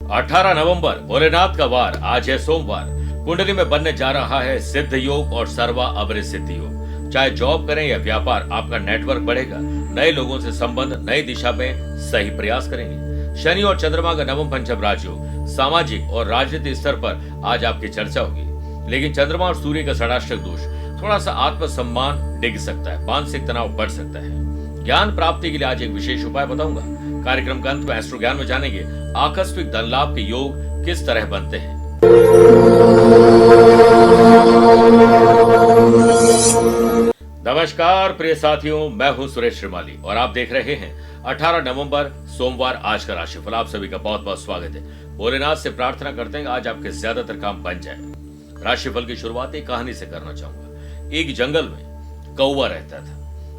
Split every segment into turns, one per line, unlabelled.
18 नवंबर भोलेनाथ का वार। आज है सोमवार। कुंडली में बनने जा रहा है सिद्ध योग और सर्वा अमृत सिद्धि योग। चाहे जॉब करें या व्यापार, आपका नेटवर्क बढ़ेगा। नए लोगों से संबंध, नई दिशा में सही प्रयास करेंगे। शनि और चंद्रमा का नवम पंचम राजयोग। सामाजिक और राजनीतिक स्तर पर आज आपकी चर्चा होगी, लेकिन चंद्रमा और सूर्य का षडाष्टक दोष थोड़ा सा आत्मसम्मान डिग सकता है, मानसिक तनाव बढ़ सकता है। ज्ञान प्राप्ति के लिए आज एक विशेष उपाय बताऊंगा। कार्यक्रम के अंत में एस्ट्रो ज्ञान में जानेंगे आकस्मिक धन लाभ के योग किस तरह बनते हैं। नमस्कार प्रिय साथियों, मैं हूं सुरेश श्रीमाली और आप देख रहे हैं 18 नवंबर सोमवार आज का राशिफल। आप सभी का बहुत बहुत स्वागत है। भोलेनाथ से प्रार्थना करते हैं आज आपके ज्यादातर काम बन जाए। राशिफल की शुरुआत एक कहानी से करना चाहूंगा। एक जंगल में कौवा रहता था।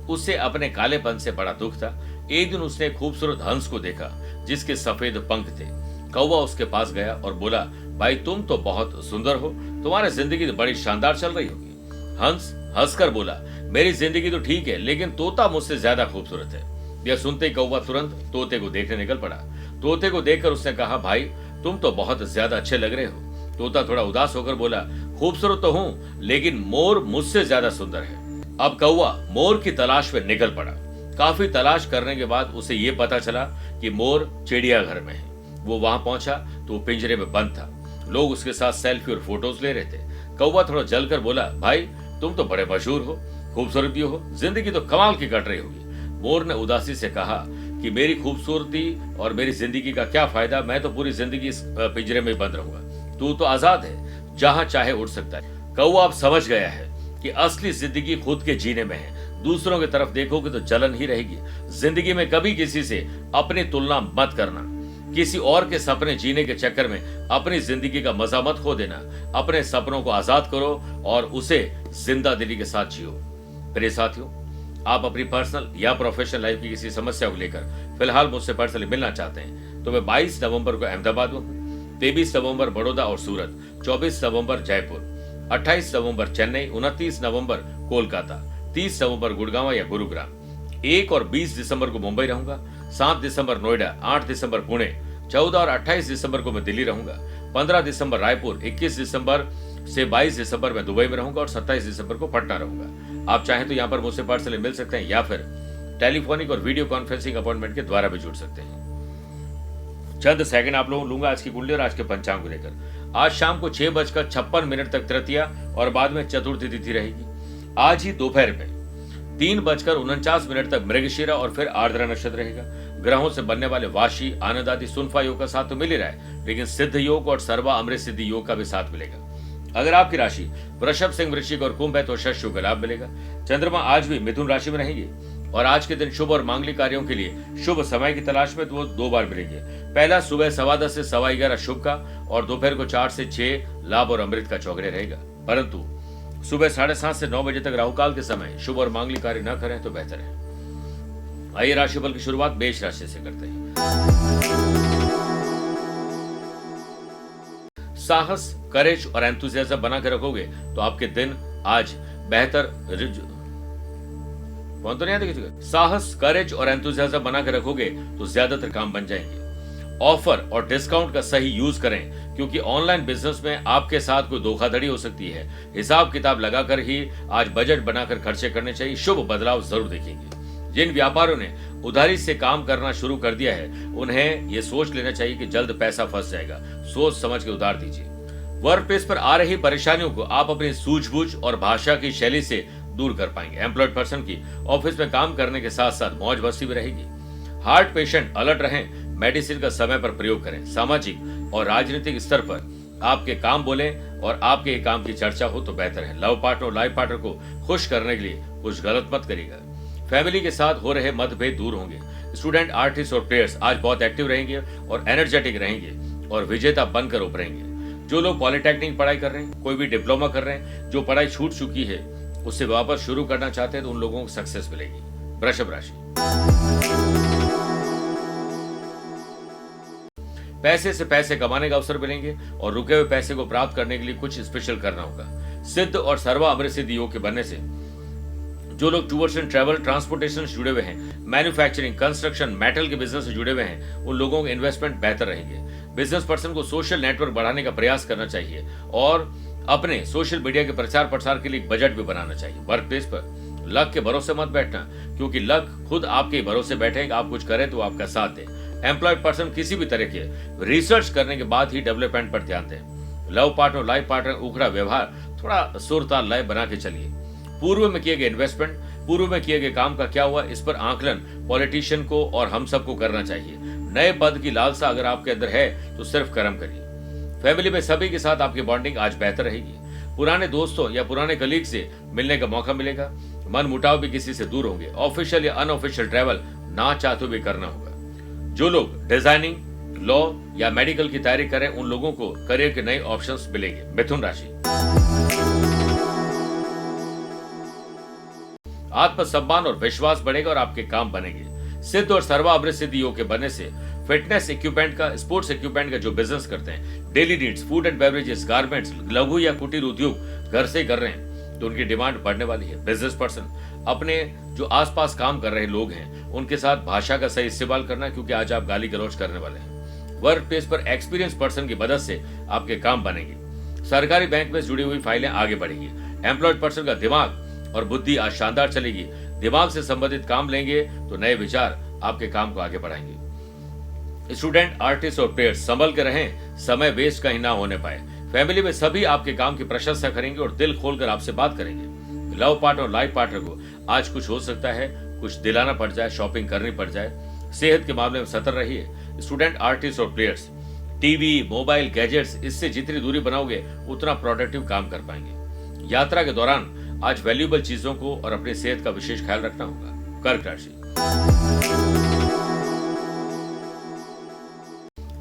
उसे अपने कालेपन से बड़ा दुख था। एक दिन उसने एक खूबसूरत हंस को देखा जिसके सफेद पंख थे। कौवा उसके पास गया और बोला, भाई तुम तो बहुत सुंदर हो, तुम्हारी जिंदगी तो बड़ी शानदार चल रही होगी। हंस हंसकर बोला, मेरी जिंदगी तो ठीक है, लेकिन तोता मुझसे ज्यादा खूबसूरत है। यह सुनते ही कौवा तुरंत तोते को देखने निकल पड़ा। तोते को देखकर उसने कहा, भाई तुम तो बहुत ज्यादा अच्छे लग रहे हो। तोता थोड़ा उदास होकर बोला, खूबसूरत तो हूं, लेकिन मोर मुझसे ज्यादा सुंदर है। अब कौवा मोर की तलाश में निकल पड़ा। काफी तलाश करने के बाद उसे ये पता चला कि मोर चिड़ियाघर में है। वो वहां पहुंचा तो वो पिंजरे में बंद था। लोग उसके साथ सेल्फी और फोटोज ले रहे थे। कौवा थोड़ा जलकर बोला, भाई तुम तो बड़े मशहूर हो, खूबसूरत भी हो, जिंदगी तो कमाल की कट रही होगी। मोर ने उदासी से कहा कि मेरी खूबसूरती और मेरी जिंदगी का क्या फायदा, मैं तो पूरी जिंदगी इस पिंजरे में बंद रहूंगा। तू तो आजाद है, जहां चाहे उड़ सकता है। कौवा अब समझ गया है कि असली जिंदगी खुद के जीने में है। दूसरों की तरफ देखोगे तो जलन ही रहेगी। जिंदगी में कभी किसी से अपनी तुलना मत करना। किसी और के सपने जीने के चक्कर में अपनी जिंदगी का मजा मत खो देना। अपने सपनों को आजाद करो और उसे जिंदा दिली के साथ जियो। प्रिय साथियों, आप अपनी पर्सनल या प्रोफेशनल लाइफ की किसी समस्या को लेकर फिलहाल मुझसे पर्सनली मिलना चाहते हैं तो मैं 22 नवंबर को अहमदाबाद में हूँ, 23 नवंबर बड़ौदा और सूरत, 24 नवंबर जयपुर, 28 नवंबर चेन्नई, 29 नवंबर कोलकाता, 30 नवंबर गुड़गांव या गुरुग्राम, 1 और 20 दिसंबर को मुंबई रहूंगा, 7 दिसंबर नोएडा, 8 दिसंबर पुणे, 14 और 28 दिसंबर को मैं दिल्ली रहूंगा, 15 दिसंबर रायपुर, 21 दिसंबर से 22 दिसंबर में दुबई में रहूंगा और 27 दिसंबर को पटना रहूंगा। आप चाहें तो यहाँ पर मुझसे पर्सनली मिल सकते हैं या फिर टेलीफोनिक और वीडियो कॉन्फ्रेंसिंग अपॉइंटमेंट के द्वारा भी जुड़ सकते हैं। चंद सेकंड आप लोगों लूंगा आज की कुंडली और आज के पंचांग को लेकर। आज शाम को 6:56 तक तृतीया और बाद में चतुर्थी तिथि रहेगी। आज ही दोपहर में 3:49 तक मृगशिरा और फिर आर्द्रा नक्षत्र रहेगा। ग्रहों से बनने वाले वाशी, आनंद आदि सुनफा योग का साथ तो मिल ही रहा है, लेकिन सिद्ध योग और सर्वा अमृत सिद्धि योग का भी साथ मिलेगा। अगर आपकी राशि वृषभ, सिंह, वृश्चिक और कुंभ है तो शश का लाभ मिलेगा। चंद्रमा आज भी मिथुन राशि में रहेंगे और आज के दिन शुभ और मांगलिक कार्यों के लिए शुभ समय की तलाश में वो 2 बार मिलेंगे। पहला सुबह 10:15 से 11:15 शुभ का और दोपहर को 4 से 6 लाभ और अमृत का चौगड़े रहेगा। परंतु सुबह 7:30 से 9 बजे तक राहुकाल के समय शुभ और मांगलिक कार्य न करें तो बेहतर है। आइए राशिफल की शुरुआत मेष राशि से करते हैं। साहस, करेज और एंथुसियाज्म बना के रखोगे तो आपके दिन आज बेहतर साहस, करेज और एंथुसियाज्म बना के रखोगे तो ज्यादातर काम बन जाएंगे। ऑफर और डिस्काउंट का सही यूज करें, क्योंकि ऑनलाइन बिजनेस में आपके साथ कोई धोखाधड़ी हो सकती है। हिसाब किताब लगाकर ही आज बजट बनाकर खर्चे करने चाहिए। शुभ बदलाव जरूर देखेंगे। जिन व्यापारियों ने उधारी से काम करना शुरू कर दिया है उन्हें यह सोच लेना चाहिए कि जल्द पैसा फंस जाएगा। सोच समझ के उधार दीजिए। वर्क प्लेस पर आ रही परेशानियों को आप अपनी सूझबूझ और भाषा की शैली से दूर कर पाएंगे। एम्प्लॉयड पर्सन की ऑफिस में काम करने के साथ साथ मौज मस्ती भी रहेगी। हार्ट पेशेंट अलर्ट रहें। मेडिसिन का समय पर प्रयोग करें। सामाजिक और राजनीतिक स्तर पर आपके काम बोलें और आपके काम की चर्चा हो तो बेहतर है। लव पार्टनर और लाइफ पार्टनर को खुश करने के लिए कुछ गलत मत करिएगा। फैमिली के साथ हो रहे मतभेद दूर होंगे। स्टूडेंट, आर्टिस्ट और प्लेयर्स आज बहुत एक्टिव रहेंगे और एनर्जेटिक रहेंगे और विजेता बनकर उभरेंगे। जो लोग पॉलिटेक्निक पढ़ाई कर रहे हैं, कोई भी डिप्लोमा कर रहे हैं, जो पढ़ाई छूट चुकी है उससे वापस शुरू करना चाहते हैं तो उन लोगों को सक्सेस मिलेगी। वृषभ राशि, पैसे से पैसे कमाने का अवसर मिलेंगे और रुके हुए पैसे को प्राप्त करने के लिए कुछ स्पेशल करना होगा। सिद्ध और सर्वा अमृत सिद्धि योग के बनने से जो लोग टूर्स एंड ट्रैवल, ट्रांसपोर्टेशन से जुड़े हुए हैं, मैन्युफैक्चरिंग, कंस्ट्रक्शन, मेटल के बिजनेस से जुड़े हुए हैं, उन लोगों के इन्वेस्टमेंट बेहतर रहेंगे। बिजनेस पर्सन को सोशल नेटवर्क बढ़ाने का प्रयास करना चाहिए और अपने सोशल मीडिया के प्रचार प्रसार के लिए एक बजट भी बनाना चाहिए। वर्क प्लेस पर लक के भरोसे मत बैठना, क्योंकि लक खुद आपके भरोसे बैठेगा। आप कुछ करें तो आपका साथ दे। एम्प्लॉयड पर्सन किसी भी तरह के रिसर्च करने के बाद ही डेवलपमेंट पर ध्यान दें। लव पार्टनर लाइफ पार्टनर उखड़ा व्यवहार, थोड़ा सुर ताल लय बना के चलिए। पूर्व में किए गए इन्वेस्टमेंट, पूर्व में किए गए काम का क्या हुआ, इस पर आकलन पॉलिटिशियन को और हम सबको करना चाहिए। नए पद की लालसा अगर आपके अंदर है तो सिर्फ कर्म करिए। फैमिली में सभी के साथ आपकी बॉन्डिंग आज बेहतर रहेगी। पुराने दोस्तों या पुराने कलीग से मिलने का मौका मिलेगा। मन मुटाव भी किसी से दूर होंगे। ऑफिशियल या अनऑफिशियल ट्रैवल ना चाहते हुए करना होगा। जो लोग डिजाइनिंग, लॉ या मेडिकल की तैयारी करें, उन लोगों को करियर के नए ऑप्शंस मिलेंगे। मिथुन राशि, आत्मसम्मान और विश्वास बढ़ेगा और आपके काम बनेंगे। सिद्ध और सर्वाअमृत सिद्धि योग के बनने से फिटनेस इक्विपमेंट का, स्पोर्ट्स इक्विपमेंट का जो बिजनेस करते हैं, daily needs, food and beverages, garments, लघु या कुटीर उद्योग घर से कर रहे हैं तो उनकी डिमांड बढ़ने वाली है। बिजनेस पर्सन अपने जो आसपास काम कर रहे लोग हैं उनके साथ भाषा का सही इस्तेमाल करना, क्योंकि आज आप गाली गलौज करने वाले हैं। वर्क प्लेस पर एक्सपीरियंस पर्सन की मदद से आपके काम बनेंगे। सरकारी बैंक में जुड़ी हुई फाइलें आगे बढ़ेगी। एम्प्लॉयड पर्सन का दिमाग और बुद्धि आज शानदार चलेगी। दिमाग से संबंधित काम लेंगे तो नए विचार आपके काम को आगे बढ़ाएंगे। स्टूडेंट, आर्टिस्ट और प्लेयर्स संभल के रहें, समय वेस्ट कहीं ना होने पाए। फैमिली में सभी आपके काम की प्रशंसा करेंगे और दिल खोलकर आपसे बात करेंगे। लव पार्टनर और लाइफ पार्टनर को आज कुछ हो सकता है, कुछ दिलाना पड़ जाए, शॉपिंग करनी पड़ जाए। सेहत के मामले में सतर्क रहिए। स्टूडेंट, आर्टिस्ट और प्लेयर्स टीवी, मोबाइल, गैजेट्स, इससे जितनी दूरी बनाओगे उतना प्रोडक्टिव काम कर पाएंगे। यात्रा के दौरान आज वैल्यूएबल चीजों को और अपनी सेहत का विशेष ख्याल रखना होगा। कर्क राशि,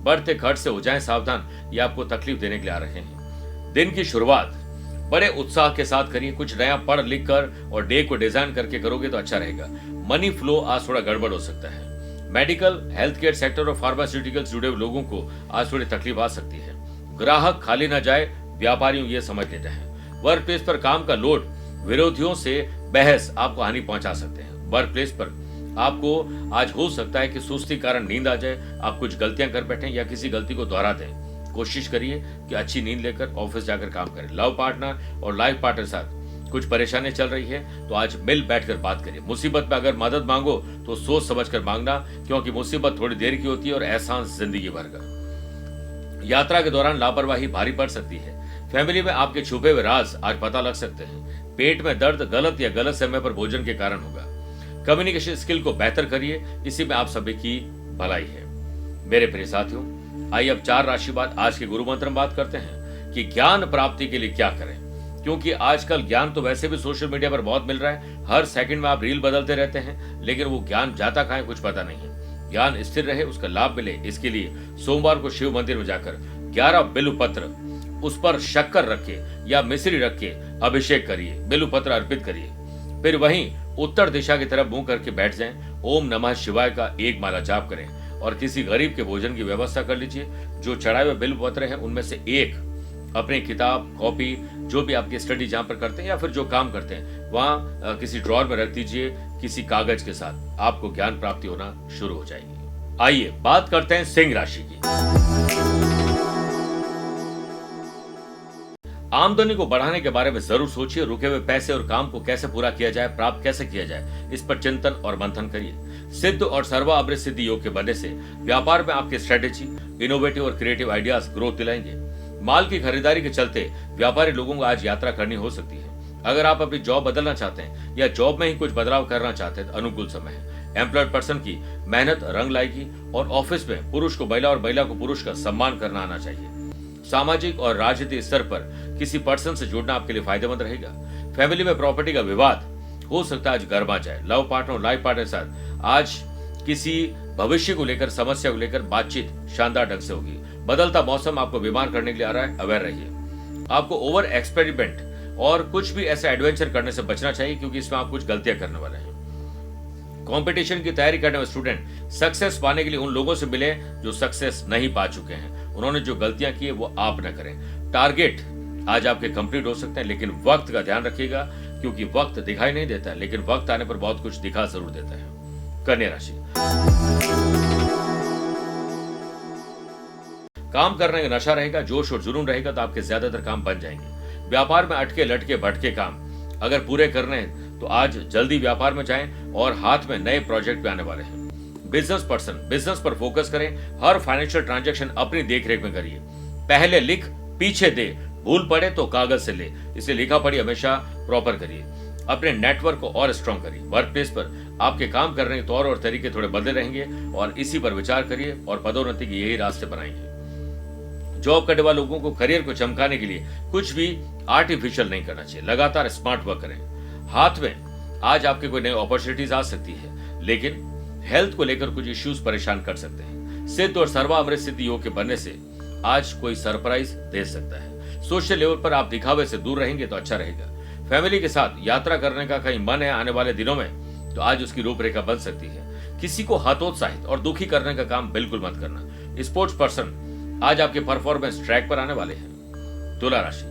बढ़ते खर्च से हो जाएं सावधान, ये आपको तकलीफ देने के लिए आ रहे हैं। दिन की शुरुआत बड़े उत्साह के साथ करिए। कुछ नया पढ़ लिख कर और डे को डिजाइन करके करोगे तो अच्छा रहेगा। मनी फ्लो आज थोड़ा गड़बड़ हो सकता है। मेडिकल, हेल्थ केयर सेक्टर और फार्मास्यूटिकल्स जुड़े हुए लोगों को आज थोड़ी तकलीफ आ सकती है। ग्राहक खाली न जाए, व्यापारियों ये समझ लेते हैं। वर्क प्लेस पर काम का लोड, विरोधियों से बहस आपको हानि पहुंचा सकते हैं। वर्क प्लेस पर आपको आज हो सकता है कि सुस्ती कारण नींद आ जाए, आप कुछ गलतियां कर बैठे या किसी गलती को दोहरा दें। कोशिश करिए कि अच्छी नींद लेकर ऑफिस जाकर काम करें। लव पार्टनर और लाइफ पार्टनर साथ कुछ परेशानी चल रही है तो आज मिल बैठकर बात करिए। मुसीबत में अगर मदद मांगो तो सोच समझकर मांगना, क्योंकि मुसीबत थोड़ी देर की होती है और एहसास जिंदगी भर का। यात्रा के दौरान लापरवाही भारी पड़ सकती है। फैमिली में आपके छुपे हुए राज आज पता लग सकते हैं। पेट में दर्द गलत या गलत समय पर भोजन के कारण होगा। कम्युनिकेशन स्किल को बेहतर करिए, इसी में आप सभी की भलाई है। मेरे प्रिय साथियों, आइए अब 4 राशि बाद आज के गुरु मंत्र में बात करते हैं कि ज्ञान प्राप्ति के लिए क्या करें। क्योंकि आजकल ज्ञान तो वैसे भी सोशल मीडिया पर बहुत मिल रहा है। हर सेकंड में आप रील बदलते रहते हैं, लेकिन वो ज्ञान जाता कहाँ है कुछ पता नहीं है। ज्ञान स्थिर रहे, उसका लाभ मिले, इसके लिए सोमवार को शिव मंदिर में जाकर 11 बिल्व पत्र, उस पर शक्कर रखे या मिश्री रख के अभिषेक करिए, बिल्व पत्र अर्पित करिए। फिर वहीं उत्तर दिशा की तरफ मुंह करके बैठ जाएं। ओम नमः शिवाय का 1 माला जाप करें और किसी गरीब के भोजन की व्यवस्था कर लीजिए। जो चढ़ाए हुए बिल्व पत्र हैं उनमें से एक अपनी किताब, कॉपी, जो भी आपकी स्टडी जहां पर करते हैं या फिर जो काम करते हैं वहां किसी ड्रॉर में रख दीजिए किसी कागज के साथ। आपको ज्ञान प्राप्ति होना शुरू हो जाएगी। आइए बात करते हैं सिंह राशि की। आमदनी को बढ़ाने के बारे में जरूर सोचिए। रुके हुए पैसे और काम को कैसे पूरा किया जाए, प्राप्त कैसे किया जाए, इस पर चिंतन और मंथन करिए। सिद्ध और सर्वाअमृत सिद्धि योग के बनने से व्यापार में आपकी स्ट्रेटेजी, इनोवेटिव और क्रिएटिव आइडियाज ग्रोथ दिलाएंगे। माल की खरीदारी के चलते व्यापारी लोगों को आज यात्रा करनी हो सकती है। अगर आप अपनी जॉब बदलना चाहते हैं या जॉब में ही कुछ बदलाव करना चाहते हैं तो अनुकूल समय है। एम्प्लॉयड पर्सन की मेहनत रंग लाएगी और ऑफिस में पुरुष को महिला और महिला को पुरुष का सम्मान करना आना चाहिए। सामाजिक और राजनीतिक स्तर पर किसी पर्सन से जुड़ना आपके लिए फायदेमंद रहेगा। फैमिली में प्रॉपर्टी का विवाद हो सकता है आज गर्मा जाए। लव पार्टनर और लाइफ पार्टनर के साथ आज किसी भविष्य को लेकर, समस्या को लेकर बातचीत शानदार ढंग से होगी। बदलता मौसम आपको बीमार करने के लिए आ रहा है, अवेयर रहिए। आपको ओवर एक्सपेरिमेंट और कुछ भी ऐसे एडवेंचर करने से बचना चाहिए, क्योंकि इसमें आप कुछ गलतियां करने वाले हैं। कंपटीशन की तैयारी करने वाले स्टूडेंट सक्सेस पाने के लिए उन लोगों से मिले जो सक्सेस नहीं पा चुके हैं। उन्होंने जो गलतियां की है वो आप न करें। टारगेट आज आपके कंप्लीट हो सकते हैं, लेकिन वक्त का ध्यान रखिएगा, क्योंकि वक्त दिखाई नहीं देता है, लेकिन वक्त आने पर बहुत कुछ दिखा जरूर देता है। कन्या राशि, काम करने का नशा रहेगा, जोश और जुनून रहेगा तो आपके ज्यादातर काम बन जाएंगे। व्यापार में अटके लटके भटके काम अगर पूरे करने हैं तो आज जल्दी व्यापार में जाएं और हाथ में नए प्रोजेक्ट भी आने वाले हैं। बिजनेस पर्सन, बिजनेस पर फोकस करें। हर फाइनेंशियल ट्रांजैक्शन अपनी देखरेख में करिए। पहले लिख पीछे दे, भूल पड़े तो कागज से ले, इसलिए लिखा पढ़ी हमेशा प्रॉपर करिए। अपने नेटवर्क को और स्ट्रॉन्ग करिए। वर्क प्लेस पर आपके काम करने के तौर और तरीके थोड़े बदले रहेंगे और इसी पर विचार करिए और पदोन्नति के यही रास्ते बनाएंगे। जॉब करने वाले लोगों को करियर को चमकाने के लिए कुछ भी आर्टिफिशियल नहीं करना चाहिए, लगातार स्मार्ट वर्क करें। हाथ में आज आपके कोई नई अपॉर्चुनिटीज आ सकती है, लेकिन हेल्थ को लेकर कुछ इश्यूज परेशान कर सकते हैं। सिद्ध और सर्वामृत सिद्धि योग के बनने से आज कोई सरप्राइज दे सकता है। सोशल लेवल पर आप दिखावे से दूर रहेंगे तो अच्छा रहेगा। फैमिली के साथ यात्रा करने का कहीं मन है आने वाले दिनों में तो आज उसकी रूपरेखा बन सकती है। किसी को हतोत्साहित और दुखी करने का काम बिल्कुल मत करना। स्पोर्ट्स पर्सन आज आपके परफॉर्मेंस ट्रैक पर आने वाले हैं। तुला राशि,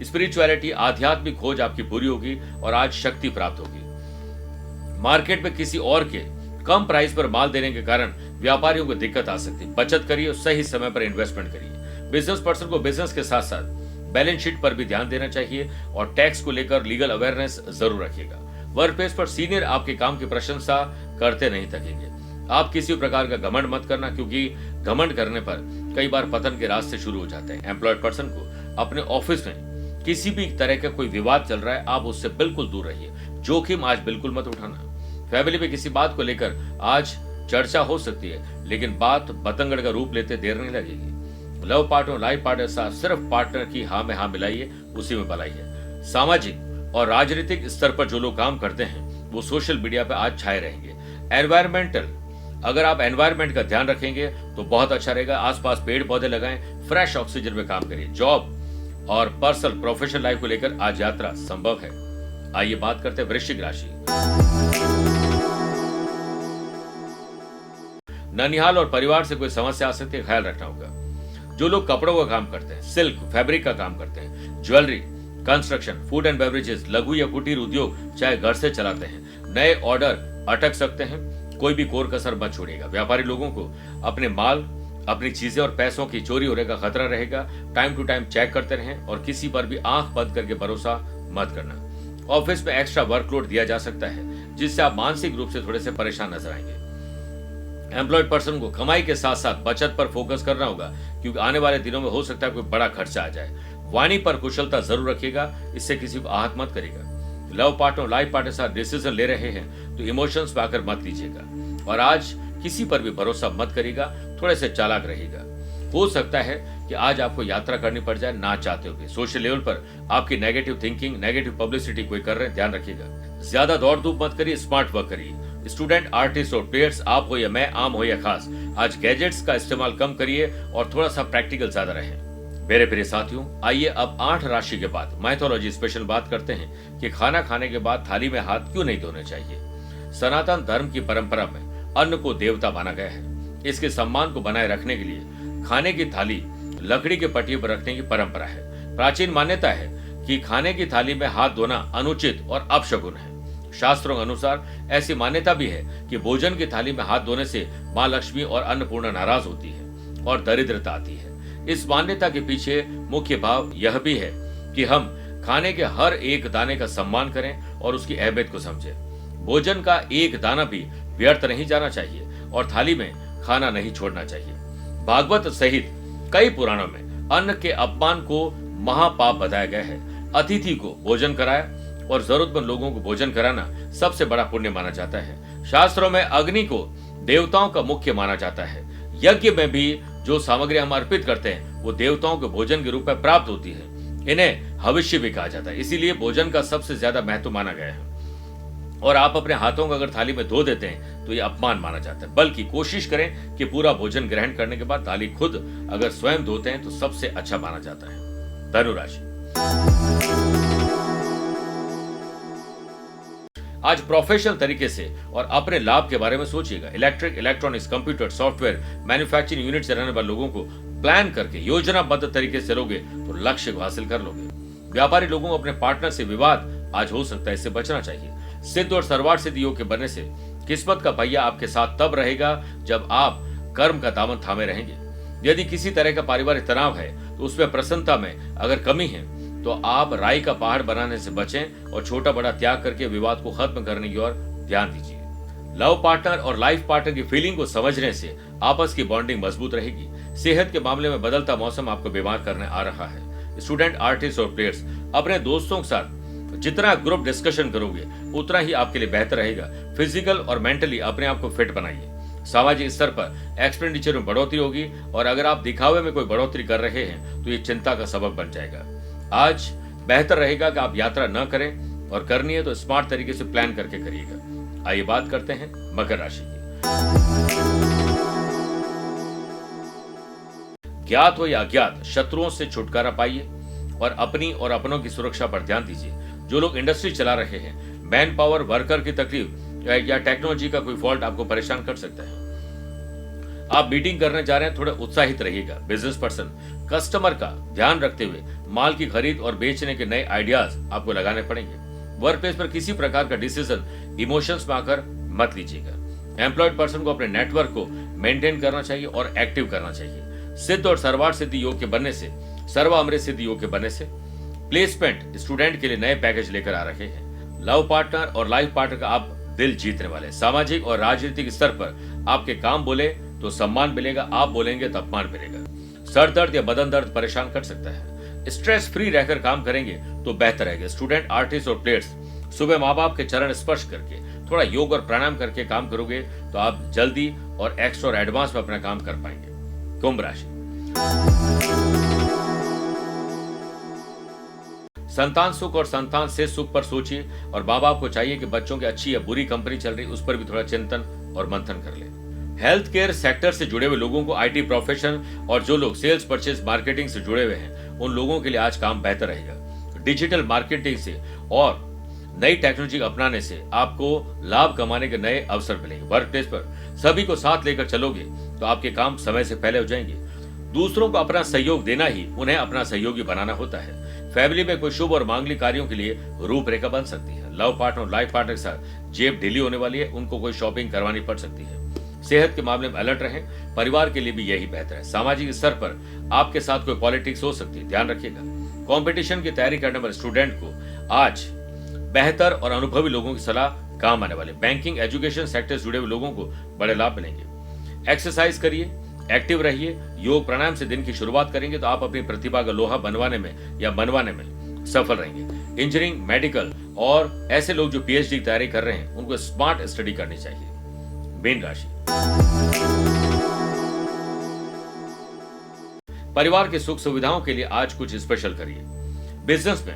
स्पिरिचुअलिटी आध्यात्मिक खोज आपकी पूरी होगी और आज शक्ति प्राप्त होगी। मार्केट में किसी और के कम प्राइस पर माल देने के कारण व्यापारियों को दिक्कत आ सकती है। बचत करिए और सही समय पर इन्वेस्टमेंट करिए। बिजनेस पर्सन को बिजनेस के साथ साथ बैलेंस शीट पर भी ध्यान देना चाहिए और टैक्स को लेकर लीगल अवेयरनेस जरूर रखिएगा। वर्क प्लेस पर सीनियर आपके काम की प्रशंसा करते नहीं थकेंगे। आप किसी प्रकार का घमंड मत करना, क्योंकि घमंड करने पर कई बार पतन के रास्ते शुरू हो जाते हैं। एम्प्लॉयड पर्सन को अपने ऑफिस में किसी भी तरह का कोई विवाद चल रहा है, आप उससे बिल्कुल दूर रहिए। जोखिम आज बिल्कुल मत उठाना। फैमिली में किसी बात को लेकर आज चर्चा हो सकती है, लेकिन बात बतंगड़ का रूप लेते देर नहीं लगेगी। लव पार्टनर, लाइफ पार्टनर साथ सिर्फ पार्टनर की हाँ में हाँ मिलाइए, उसी में भलाई है। सामाजिक और राजनीतिक स्तर पर जो लोग काम करते हैं वो सोशल मीडिया पर आज छाए रहेंगे। एनवायरमेंटल, अगर आप एनवायरमेंट का ध्यान रखेंगे तो बहुत अच्छा रहेगा। आसपास पेड़ पौधे लगाएं, फ्रेश ऑक्सीजन में काम करिए। जॉब और पर्सनल प्रोफेशनल लाइफ को लेकर आज यात्रा संभव है। आइए बात करते हैं वृश्चिक राशि। ननिहाल और परिवार से कोई समस्या आ सकती है, ख्याल रखना होगा। जो लोग कपड़ों का काम करते हैं, सिल्क फैब्रिक का काम करते हैं, jewellery, construction, food and beverages, लघु या कुटीर उद्योग चाहे घर से चलाते हैं, नए ऑर्डर अटक सकते हैं। कोई भी कोर कसर मत छोड़िएगा। व्यापारी लोगों को अपने माल, अपनी चीजें और पैसों की चोरी होने का खतरा रहेगा। टाइम टू टाइम चेक करते रहें और किसी पर भी आंख बंद करके भरोसा मत करना। ऑफिस में एक्स्ट्रा वर्कलोड दिया जा सकता है, जिससे आप मानसिक रूप से थोड़े से परेशान नजर आएंगे। एम्प्लॉयड पर्सन को कमाई के साथ साथ बचत पर फोकस करना होगा, क्योंकि आने वाले दिनों में हो सकता है कोई बड़ा खर्चा आ जाए। वाणी पर कुशलता जरूर रखिएगा, इससे किसी को आहत मत करेगा। लव पार्टनर, लाइफ पार्टनर साथ डिसीजन ले रहे हैं तो इमोशंस पे आकर मत लीजिएगा और आज किसी पर भी भरोसा मत करिएगा, थोड़े से चालाक रहिएगा। हो सकता है कि आज आपको यात्रा करनी पड़ जाए ना चाहते हुए। सोशल लेवल पर आपकी नेगेटिव थिंकिंग, नेगेटिव पब्लिसिटी कोई कर रहे हैं, ध्यान रखिएगा। ज्यादा दौड़ धूप मत करिए, स्मार्ट वर्क करिए। स्टूडेंट, आर्टिस्ट और प्लेयर्स, आप हो या मैं, आम हो या खास, आज गैजेट्स का इस्तेमाल कम करिए और थोड़ा सा प्रैक्टिकल ज्यादा रहें। मेरे प्रिय साथियों, आइए अब 8 राशि के बाद माइथोलॉजी स्पेशल बात करते हैं कि खाना खाने के बाद थाली में हाथ क्यों नहीं धोने चाहिए। सनातन धर्म की परंपरा में अन्न को देवता माना गया है। इसके सम्मान को बनाए रखने के लिए खाने की थाली लकड़ी के पटियों पर रखने की परंपरा है। प्राचीन मान्यता है कि खाने की थाली में हाथ धोना अनुचित और अपशगुन है। शास्त्रों के अनुसार ऐसी मान्यता भी है कि भोजन की थाली में हाथ धोने से मां लक्ष्मी और अन्नपूर्णा नाराज होती है और दरिद्रता आती है। इस मान्यता के पीछे मुख्य भाव यह भी है कि हम खाने के हर एक दाने का सम्मान करें और उसकी अहमियत को समझें। भोजन का एक दाना भी व्यर्थ नहीं जाना चाहिए और थाली में खाना नहीं छोड़ना चाहिए। भागवत सहित कई पुराणों में अन्न के अपमान को महापाप बताया गया है। अतिथि को भोजन कराया और जरूरतमंद लोगों को भोजन कराना सबसे बड़ा पुण्य माना जाता है। शास्त्रों में अग्नि को देवताओं का मुख्य माना जाता है। यज्ञ में भी जो सामग्री हम अर्पित करते हैं वो देवताओं के भोजन के रूप में प्राप्त होती है। इन्हें भविष्य भी कहा जाता है, इसीलिए भोजन का सबसे ज्यादा महत्व माना गया है। और आप अपने हाथों को अगर थाली में धो देते हैं तो ये अपमान माना जाता है। बल्कि कोशिश करें कि पूरा भोजन ग्रहण करने के बाद थाली खुद अगर स्वयं धोते हैं तो सबसे अच्छा माना जाता है। धनु राशि, आज प्रोफेशनल तरीके से और अपने लाभ के बारे में सोचिएगा। Electric, electronics, computer, software, manufacturing unit से रहने वाले लोगों को प्लान करके योजनाबद्ध तरीके से लोगे तो लक्ष्य को हासिल कर लोगे। व्यापारी लोगों को अपने पार्टनर से विवाद आज हो सकता है, इससे बचना चाहिए। सिद्ध और सर्वार्थ सिद्धि योग के बनने से किस्मत का पहिया आपके साथ तब रहेगा जब आप कर्म का दामन थामे रहेंगे। यदि किसी तरह का पारिवारिक तनाव है तो उसमें प्रसन्नता में अगर कमी है तो आप राई का पहाड़ बनाने से बचें और छोटा बड़ा त्याग करके विवाद को खत्म करने की ओर ध्यान दीजिए। लव पार्टनर और लाइफ पार्टनर की फीलिंग को समझने से आपस की बॉन्डिंग मजबूत रहेगी। सेहत के मामले में बदलता मौसम आपको बीमार करने आ रहा है। स्टूडेंट, आर्टिस्ट और प्लेयर्स, अपने दोस्तों के साथ जितना ग्रुप डिस्कशन करोगे उतना ही आपके लिए बेहतर रहेगा। फिजिकल और मेंटली अपने आप को फिट बनाइए। सामाजिक स्तर पर एक्सपेंडिचर में बढ़ोतरी होगी और अगर आप दिखावे में कोई बढ़ोतरी कर रहे हैं तो ये चिंता का सबब बन जाएगा। आज बेहतर रहेगा कि आप यात्रा न करें और करनी है तो स्मार्ट तरीके से प्लान करके करिएगा। आइए बात करते हैं मकर राशि की। ज्ञात हो या अज्ञात शत्रुओं से छुटकारा पाइए और अपनी और अपनों की सुरक्षा पर ध्यान दीजिए। जो लोग इंडस्ट्री चला रहे हैं, मैन पावर, वर्कर की तकलीफ या टेक्नोलॉजी का कोई फॉल्ट आपको परेशान कर सकता है। आप मीटिंग करने जा रहे हैं, थोड़ा उत्साहित रहिएगा। बिजनेस पर्सन, कस्टमर का ध्यान रखते हुए माल की खरीद और बेचने के नए आइडियाज आपको लगाने पड़ेंगे। वर्क प्लेस पर किसी प्रकार का डिसीजन इमोशंस में आकर मत लीजिएगा। एम्प्लॉयड पर्सन को अपने नेटवर्क को मेंटेन करना चाहिए और एक्टिव करना चाहिए। सिद्ध और सर्वार्थ सिद्धि योग के बनने से, सर्व अमृत सिद्धि योग के बनने से प्लेसमेंट स्टूडेंट के लिए नए पैकेज लेकर आ रहे हैं। लव पार्टनर और लाइफ पार्टनर का आप दिल जीतने वाले। सामाजिक और राजनीतिक स्तर पर आपके काम बोले तो सम्मान मिलेगा, आप बोलेंगे तो अपमान मिलेगा। सर दर्द या बदन दर्द परेशान कर सकता है। स्ट्रेस फ्री रहकर काम करेंगे तो बेहतर रहेगा। स्टूडेंट, आर्टिस्ट और प्लेयर्स, सुबह माँ बाप के चरण स्पर्श करके थोड़ा योग और प्राणायाम करके काम करोगे तो आप जल्दी और एक्स्ट्रा और एडवांस में अपना काम कर पाएंगे। कुंभ राशि, संतान सुख और संतान से सुख पर सोचिए और माँ बाप को चाहिए कि बच्चों की अच्छी या बुरी कंपनी चल रही उस पर भी थोड़ा चिंतन और मंथन कर ले। हेल्थ केयर सेक्टर से जुड़े हुए लोगों को, आईटी प्रोफेशन और जो लोग सेल्स, परचेज, मार्केटिंग से जुड़े हुए हैं उन लोगों के लिए आज काम बेहतर रहेगा। डिजिटल मार्केटिंग से और नई टेक्नोलॉजी अपनाने से आपको लाभ कमाने के नए अवसर मिलेंगे। वर्क प्लेस पर सभी को साथ लेकर चलोगे तो आपके काम समय से पहले हो जाएंगे। दूसरों को अपना सहयोग देना ही उन्हें अपना सहयोगी बनाना होता है। फैमिली में कोई शुभ और मांगलिक कार्यों के लिए रूपरेखा बन सकती है। लव पार्टनर और लाइफ पार्टनर के साथ जेब ढीली होने वाली है, उनको कोई शॉपिंग करवानी पड़ सकती है। सेहत के मामले में अलर्ट रहें, परिवार के लिए भी यही बेहतर है। सामाजिक स्तर पर आपके साथ कोई पॉलिटिक्स हो सकती है, ध्यान रखिएगा। कंपटीशन की तैयारी करने वाले स्टूडेंट को आज बेहतर और अनुभवी लोगों की सलाह काम आने वाले। बैंकिंग, एजुकेशन सेक्टर से जुड़े हुए लोगों को बड़े लाभ मिलेंगे। एक्सरसाइज करिए, एक्टिव रहिए। योग प्राणायाम से दिन की शुरुआत करेंगे तो आप अपनी प्रतिभा का लोहा बनवाने में या मनवाने में सफल रहेंगे। इंजीनियरिंग, मेडिकल और ऐसे लोग जो पीएचडी की तैयारी कर रहे हैं उनको स्मार्ट स्टडी करनी चाहिए। मीन राशि, परिवार के सुख सुविधाओं के लिए आज कुछ स्पेशल करिए। बिजनेस में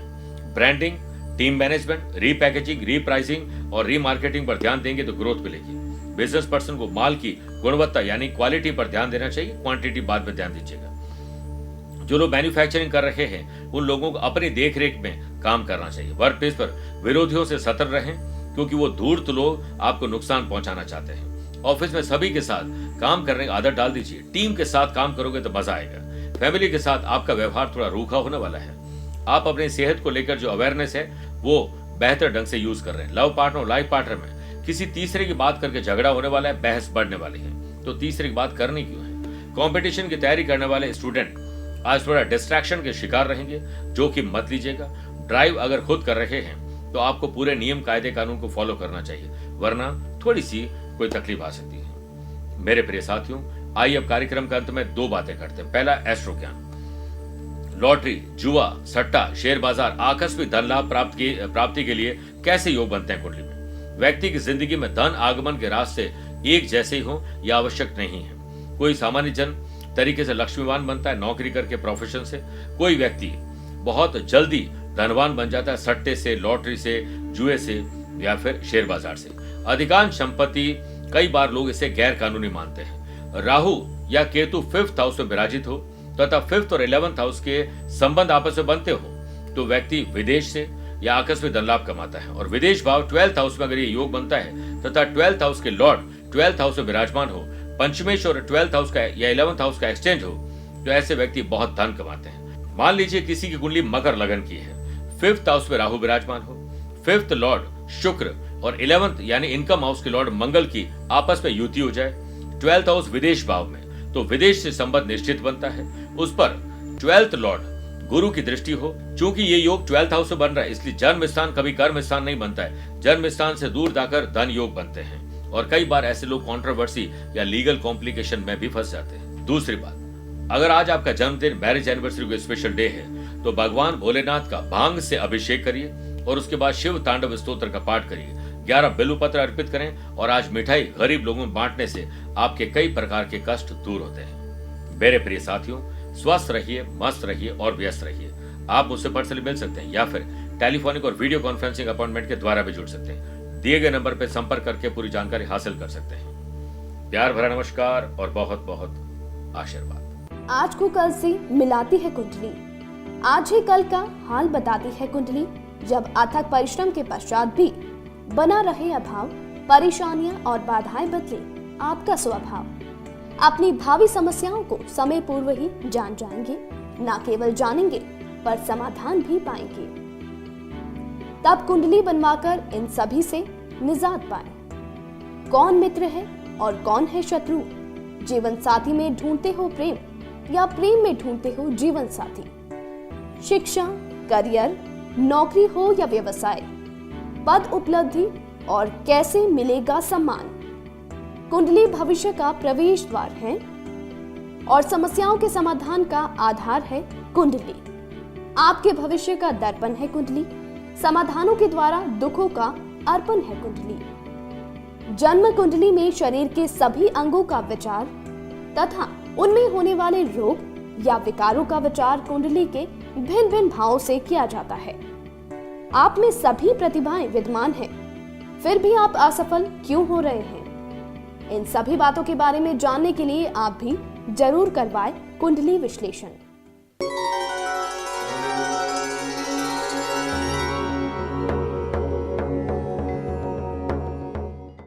branding, team management, repackaging, repricing और रीमार्केटिंग पर ध्यान देंगे तो ग्रोथ मिलेगी। बिजनेस पर्सन को माल की गुणवत्ता यानी क्वालिटी पर ध्यान देना चाहिए, क्वांटिटी बाद में ध्यान दीजिएगा। जो लोग मैन्युफैक्चरिंग कर रहे हैं उन लोगों को अपनी देखरेख में काम करना चाहिए। वर्क प्लेस पर विरोधियों से सतर्क रहें क्योंकि वो धूर्त लोग आपको नुकसान पहुंचाना चाहते हैं। ऑफिस में सभी के साथ काम करने की आदत डाल दीजिए। टीम के साथ काम करोगे तो मजा आएगा। फैमिली के साथ आपका व्यवहार थोड़ा रूखा होने वाला है। आप अपनी सेहत को लेकर जो अवेयरनेस है वो बेहतर ढंग से यूज कर रहे हैं। लव पार्टनर और लाइफ पार्टनर में किसी तीसरे की बात करके झगड़ा होने वाला है, बहस बढ़ने वाली है, तो तीसरे की बात करनी क्यों है। कंपटीशन की तैयारी करने वाले स्टूडेंट आज थोड़ा डिस्ट्रैक्शन के शिकार रहेंगे, जोखिम मत लीजिएगा। ड्राइव अगर खुद कर रहे हैं तो आपको पूरे नियम, कायदे, कानून को फॉलो करना चाहिए, वरना थोड़ी सी कोई तकलीफ आ सकती है। मेरे प्रिय साथियों, आइए अब कार्यक्रम के अंत में दो बातें करते हैं। पहला, एस्ट्रो ज्ञान। लॉटरी, जुआ, सट्टा, शेयर बाजार, आकस्मिक धन लाभ प्राप्ति के लिए कैसे योग बनते हैं कुंडली में। व्यक्ति की जिंदगी में धन आगमन के रास्ते एक जैसे ही हो यह आवश्यक नहीं है। कोई सामान्य जन तरीके से लक्ष्मीवान बनता है नौकरी करके, प्रोफेशन से। कोई व्यक्ति बहुत जल्दी धनवान बन जाता है सट्टे से, लॉटरी से, जुए से या फिर शेयर बाजार से। अधिकांश संपत्ति कई बार लोग इसे गैर कानूनी मानते हैं। राहु या केतु 5th हाउस में विराजित हो तथा 5th और 11th हाउस के संबंध आपस में बनते हो तो व्यक्ति विदेश से या आकस्मिक धन लाभ कमाता है। और विदेश भाव 12th हाउस में अगर ये योग बनता है तथा 12th हाउस के लॉर्ड 12th हाउस में विराजमान हो, पंचमेश और 12th हाउस का या 11th हाउस का एक्सचेंज हो तो ऐसे व्यक्ति बहुत धन कमाते हैं। मान लीजिए किसी की कुंडली मकर लगन की है, 5th हाउस में राहु विराजमान हो, 5th लॉर्ड शुक्र और 11th यानी इनकम हाउस के लॉर्ड मंगल की आपस में युति हो जाए। 12th हाउस विदेश भाव में, तो विदेश से संबंध निश्चित बनता है। उस पर 12th लॉर्ड गुरु की दृष्टि हो। चूंकि ये योग 12th हाउस से बन रहा है, इसलिए जन्म स्थान कभी कर्म स्थान नहीं बनता है। जन्म स्थान से दूर जाकर धन योग बनते हैं और कई बार ऐसे लोग कंट्रोवर्सी या लीगल कॉम्प्लिकेशन में भी फंस जाते हैं। दूसरी बात, अगर आज आपका जन्मदिन, मैरिज एनिवर्सरी को स्पेशल डे है, तो भगवान भोलेनाथ का भांग से अभिषेक करिए और उसके बाद शिव तांडव स्तोत्र का पाठ करिए। 11 बिल्वपत्र अर्पित करें और आज मिठाई गरीब लोगों में बांटने से आपके कई प्रकार के कष्ट दूर होते हैं। मेरे प्रिय साथियों, स्वस्थ रहिए, मस्त रहिए और व्यस्त रहिए। आप मुझसे पर्सनली मिल सकते हैं या फिर टेलीफोनिक और वीडियो कॉन्फ्रेंसिंग अपॉइंटमेंट के द्वारा भी जुड़ सकते हैं। दिए गए नंबर पर संपर्क करके पूरी जानकारी हासिल कर सकते हैं। प्यार भरा नमस्कार और बहुत बहुत आशीर्वाद।
आज को कल से मिलाती है कुंडली, आज ही कल का हाल बताती है कुंडली। जब अथक परिश्रम के पश्चात भी बना रहे अभाव, परेशानियां और बाधाएं बदले आपका स्वभाव, अपनी भावी समस्याओं को समय पूर्व ही जान जाएंगे। न केवल जानेंगे पर समाधान भी पाएंगे। तब कुंडली बनवाकर इन सभी से निजात पाए। कौन मित्र है और कौन है शत्रु, जीवन साथी में ढूंढते हो प्रेम या प्रेम में ढूंढते हो जीवन साथी, शिक्षा, करियर, नौकरी हो या व्यवसाय, पद उपलब्धि और कैसे मिलेगा सम्मान। कुंडली भविष्य का प्रवेश द्वार है और समस्याओं के समाधान का आधार है कुंडली। आपके भविष्य का दर्पण है कुंडली, समाधानों के द्वारा दुखों का अर्पण है कुंडली। जन्म कुंडली में शरीर के सभी अंगों का विचार तथा उनमें होने वाले रोग या विकारों का विचार कुंडली के भिन्न भिन्न भावों से किया जाता है। आप में सभी प्रतिभाएं विद्यमान हैं, फिर भी आप असफल क्यों हो रहे हैं? इन सभी बातों के बारे में जानने के लिए आप भी जरूर करवाएं कुंडली विश्लेषण।